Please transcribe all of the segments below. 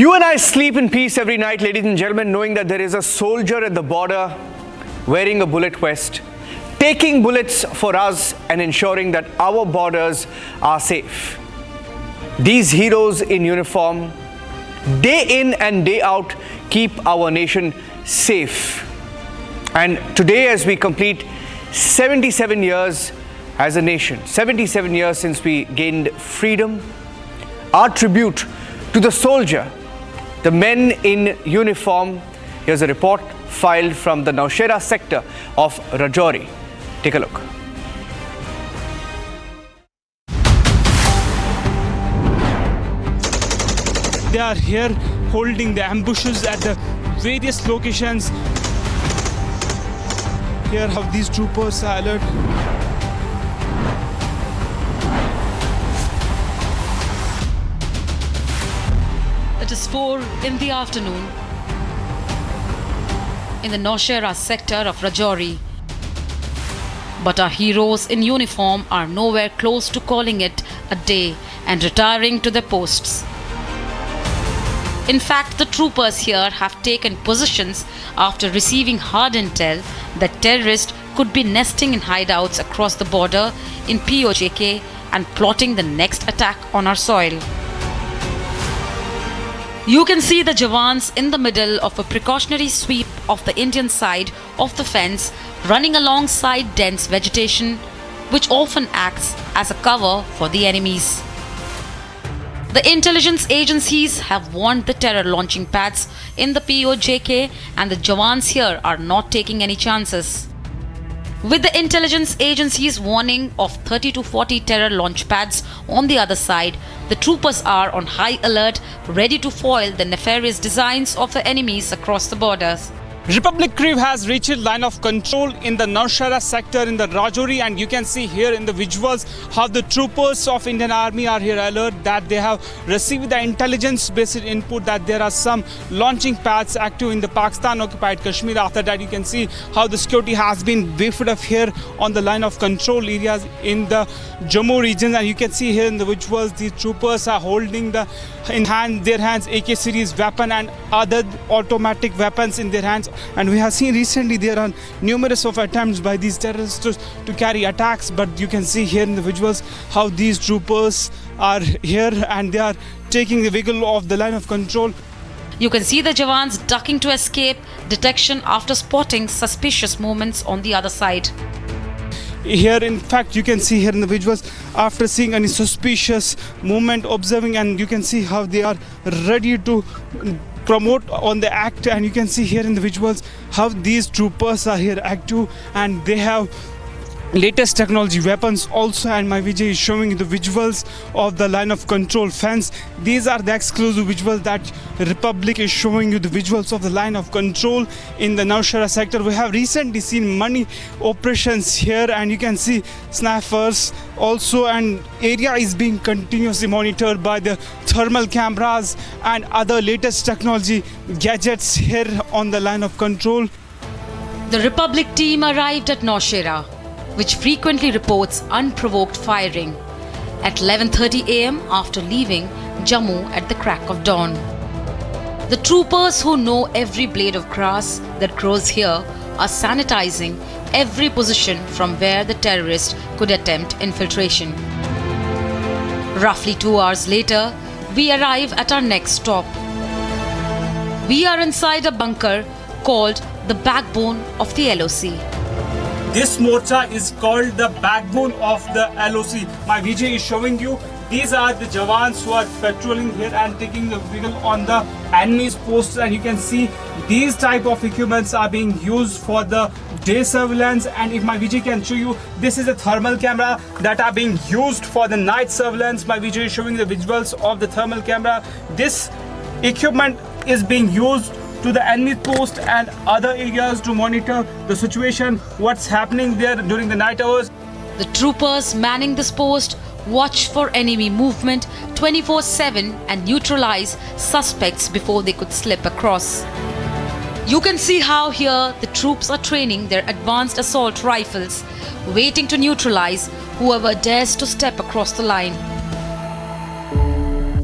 You and I sleep in peace every night, ladies and gentlemen, knowing that there is a soldier at the border wearing a bullet vest, taking bullets for us and ensuring that our borders are safe. These heroes in uniform, day in and day out, keep our nation safe. And today, as we complete 77 years as a nation, 77 years since we gained freedom, our tribute to the soldier, the men in uniform. Here's a report filed from the Nowshera sector of Rajouri. Take a look. They are here holding the ambushes at the various locations. Here how these troopers are alert. It is 4 in the afternoon in the Nowshera sector of Rajouri. But our heroes in uniform are nowhere close to calling it a day and retiring to their posts. In fact, the troopers here have taken positions after receiving hard intel that terrorists could be nesting in hideouts across the border in POJK and plotting the next attack on our soil. You can see the Jawans in the middle of a precautionary sweep of the Indian side of the fence, running alongside dense vegetation, which often acts as a cover for the enemies. The intelligence agencies have warned the terror launching pads in the POJK, and the Jawans here are not taking any chances. With the intelligence agencies warning of 30 to 40 terror launch pads on the other side, the troopers are on high alert, ready to foil the nefarious designs of the enemies across the borders. Republic Crew has reached line of control in the Nowshera sector in the Rajouri, and you can see here in the visuals how the troopers of Indian Army are here alert that they have received the intelligence based input that there are some launching pads active in the Pakistan occupied Kashmir. After that, you can see how the security has been beefed up here on the line of control areas in the Jammu region, and you can see here in the visuals the troopers are holding their hands AK series weapon and other automatic weapons in their hands. And we have seen recently there are numerous of attempts by these terrorists to carry attacks, but you can see here in the visuals how these troopers are here and they are taking the vehicle off the line of control. You can see the Jawans ducking to escape detection after spotting suspicious movements on the other side. Here, in fact, you can see here in the visuals after seeing any suspicious movement, observing, and you can see how they are ready to promote on the act. And you can see here in the visuals how these troopers are here active and they have latest technology weapons also, and my Vijay is showing you the visuals of the line of control fence. These are the exclusive visuals that Republic is showing you, the visuals of the line of control in the Nowshera sector. We have recently seen many operations here, and you can see snipers also, and area is being continuously monitored by the thermal cameras and other latest technology gadgets here on the line of control. The Republic team arrived at Nowshera, which frequently reports unprovoked firing at 11:30 am after leaving Jammu at the crack of dawn. The troopers who know every blade of grass that grows here are sanitizing every position from where the terrorists could attempt infiltration. Roughly 2 hours later, we arrive at our next stop. We are inside a bunker called the backbone of the LOC. This morcha is called the backbone of the LOC. My Vijay is showing you. These are the Jawans who are patrolling here and taking the vehicle on the enemy's posts, and you can see these type of equipments are being used for the day surveillance. And if my Vijay can show you, this is a thermal camera that are being used for the night surveillance. My Vijay is showing the visuals of the thermal camera. This equipment is being used to the enemy post and other areas to monitor the situation, what's happening there during the night hours. The troopers manning this post watch for enemy movement 24/7 and neutralize suspects before they could slip across. You can see how here the troops are training their advanced assault rifles, waiting to neutralize whoever dares to step across the line.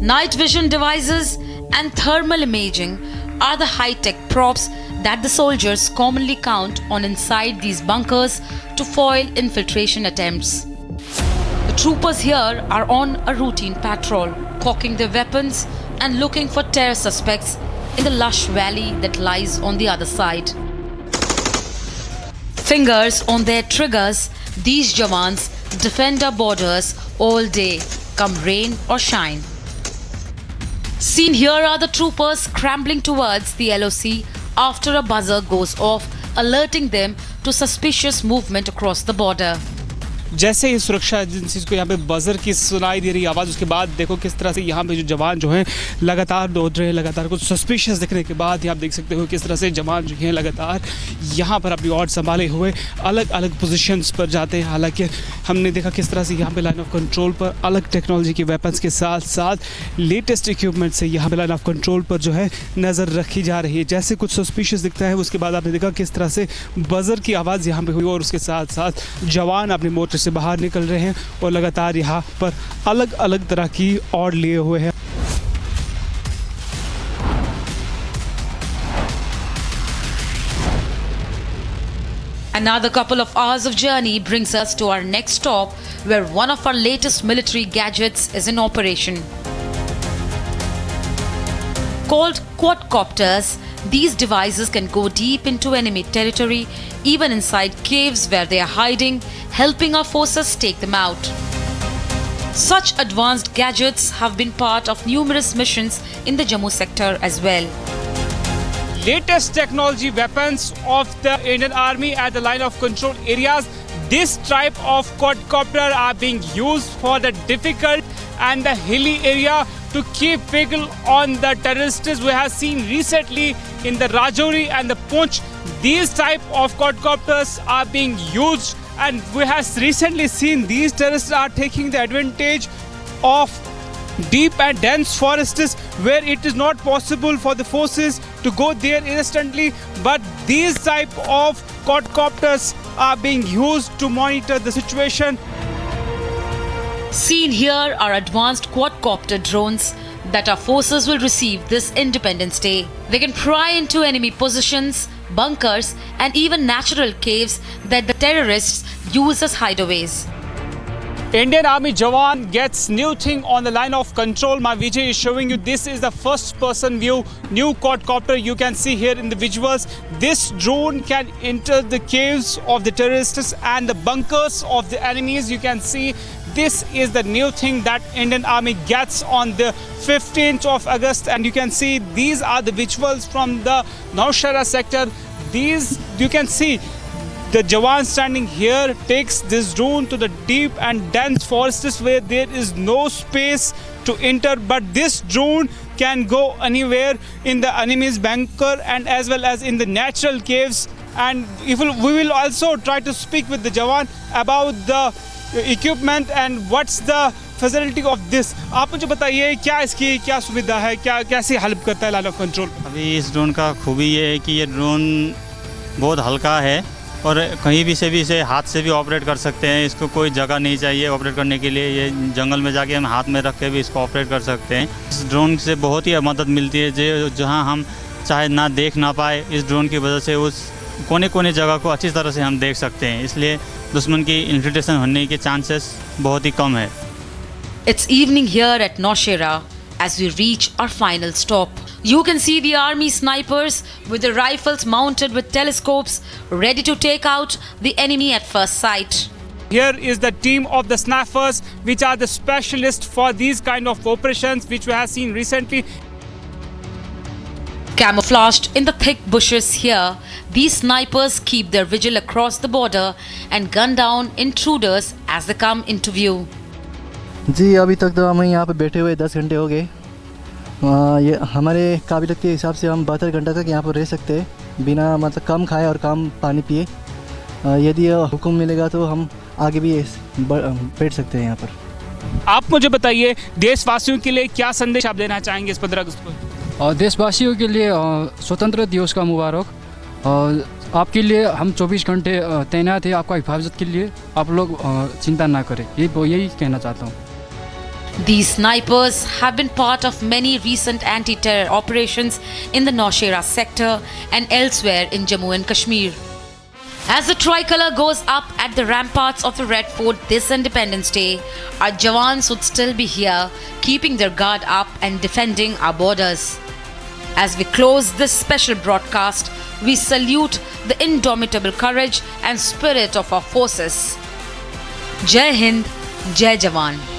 Night vision devices and thermal imaging are the high-tech props that the soldiers commonly count on inside these bunkers to foil infiltration attempts. The troopers here are on a routine patrol, cocking their weapons and looking for terror suspects in the lush valley that lies on the other side. Fingers on their triggers, these Jawans defend our borders all day, come rain or shine. Seen here are the troopers scrambling towards the LOC after a buzzer goes off, alerting them to suspicious movement across the border. जैसे ही सुरक्षा agencies को यहाँ पे buzzer की सुनाई दे रही आवाज़, उसके बाद देखो किस तरह से यहाँ पे जो जवान जो हैं लगातार दौड़ रहे हैं, लगातार कुछ सस्पिशियस दिखने के बाद आप देख सकते हो किस तरह से जवान जो हैं लगातार यहाँ पर अपनी ऑर्ड संभाले हुए अलग अलग पोजीशंस पर जाते हैं। हालांकि हमने देखा किस तरह से यहाँ पे लाइन ऑफ कंट्रोल पर अलग टेक्नोलॉजी के वेपन्स के साथ साथ लेटेस्ट इक्विपमेंट से यहाँ पे लाइन ऑफ कंट्रोल पर जो है नज़र रखी जा रही है। जैसे कुछ सस्पिशियस दिखता है उसके बाद आपने देखा किस तरह से बजर की आवाज़ यहाँ पे हुई और उसके साथ साथ जवान अपनी मोटर से बाहर निकल रहे हैं और लगातार यहाँ पर अलग अलग तरह की ऑर्ड लिए हुए हैं। Another couple of hours of journey brings us to our next stop, where one of our latest military gadgets is in operation. Called quadcopters, these devices can go deep into enemy territory, even inside caves where they are hiding, helping our forces take them out. Such advanced gadgets have been part of numerous missions in the Jammu sector as well. Latest technology weapons of the Indian Army at the line of control areas. This type of quadcopter are being used for the difficult and the hilly area to keep people on the terrorists we have seen recently in the Rajouri and the Poonch. These type of quadcopters are being used, and we have recently seen these terrorists are taking the advantage of deep and dense forests where it is not possible for the forces to go there instantly, but these type of quadcopters are being used to monitor the situation. Seen here are advanced quadcopter drones that our forces will receive this Independence Day. They can pry into enemy positions, bunkers, and even natural caves that the terrorists use as hideaways. Indian Army Jawan gets new thing on the line of control. My Vijay is showing you this is the first person view new quadcopter you can see here in the visuals. This drone can enter the caves of the terrorists and the bunkers of the enemies. You can see this is the new thing that Indian Army gets on the 15th of August, and you can see these are the visuals from the Naushera sector. These you can see the Jawan standing here takes this drone to the deep and dense forests where there is no space to enter, but this drone can go anywhere in the enemy's bunker and as well as in the natural caves. And we will also try to speak with the Jawan about the equipment and what's the facility of this. आप मुझे बताइए क्या इसकी क्या सुविधा है, क्या कैसे हेल्प करता है लाइन ऑफ कंट्रोल? अभी इस ड्रोन का खूबी ये है कि ये ड्रोन बहुत हल्का है और कहीं भी से भी इसे हाथ से भी ऑपरेट कर सकते हैं. इसको कोई जगह नहीं चाहिए ऑपरेट करने के लिए. ये जंगल में जाके हम हाथ में रख के भी इसको ऑपरेट कर सकते हैं. इस ड्रोन से बहुत ही मदद मिलती है. जो जहाँ हम चाहे ना देख ना पाए, इस ड्रोन की वजह से उस कोने कोने जगह को अच्छी तरह से हम देख सकते हैं. इसलिए दुश्मन की इन्फिल्ट्रेशन होने के चांसेस बहुत ही कम है. It's evening here at Naushera as we reach our final stop. You can see the army snipers with their rifles mounted with telescopes, ready to take out the enemy at first sight. Here is the team of the snipers, which are the specialists for these kind of operations, which we have seen recently. Camouflaged in the thick bushes here, these snipers keep their vigil across the border and gun down intruders as they come into view. जी अभी तक तो हम यहाँ पे बैठे हुए 10 घंटे हो गए. ये हमारे काबिलियत के हिसाब से हम 72 घंटा तक यहाँ पर रह सकते हैं बिना मतलब कम खाए और कम पानी पिए. यदि हुक्म मिलेगा तो हम आगे भी बैठ सकते हैं यहाँ पर. आप मुझे बताइए देशवासियों के लिए क्या संदेश आप देना चाहेंगे इस 15 अगस्त पर? देशवासियों के लिए स्वतंत्रता दिवस का मुबारक. आपके लिए हम 24 घंटे तैनात हैं आपका हिफाजत के लिए. आप लोग चिंता ना करें, यही कहना चाहता हूँ. These snipers have been part of many recent anti-terror operations in the Naushera sector and elsewhere in Jammu and Kashmir. As the tricolour goes up at the ramparts of the Red Fort this Independence Day, our Jawans would still be here, keeping their guard up and defending our borders. As we close this special broadcast, we salute the indomitable courage and spirit of our forces. Jai Hind, Jai Jawan.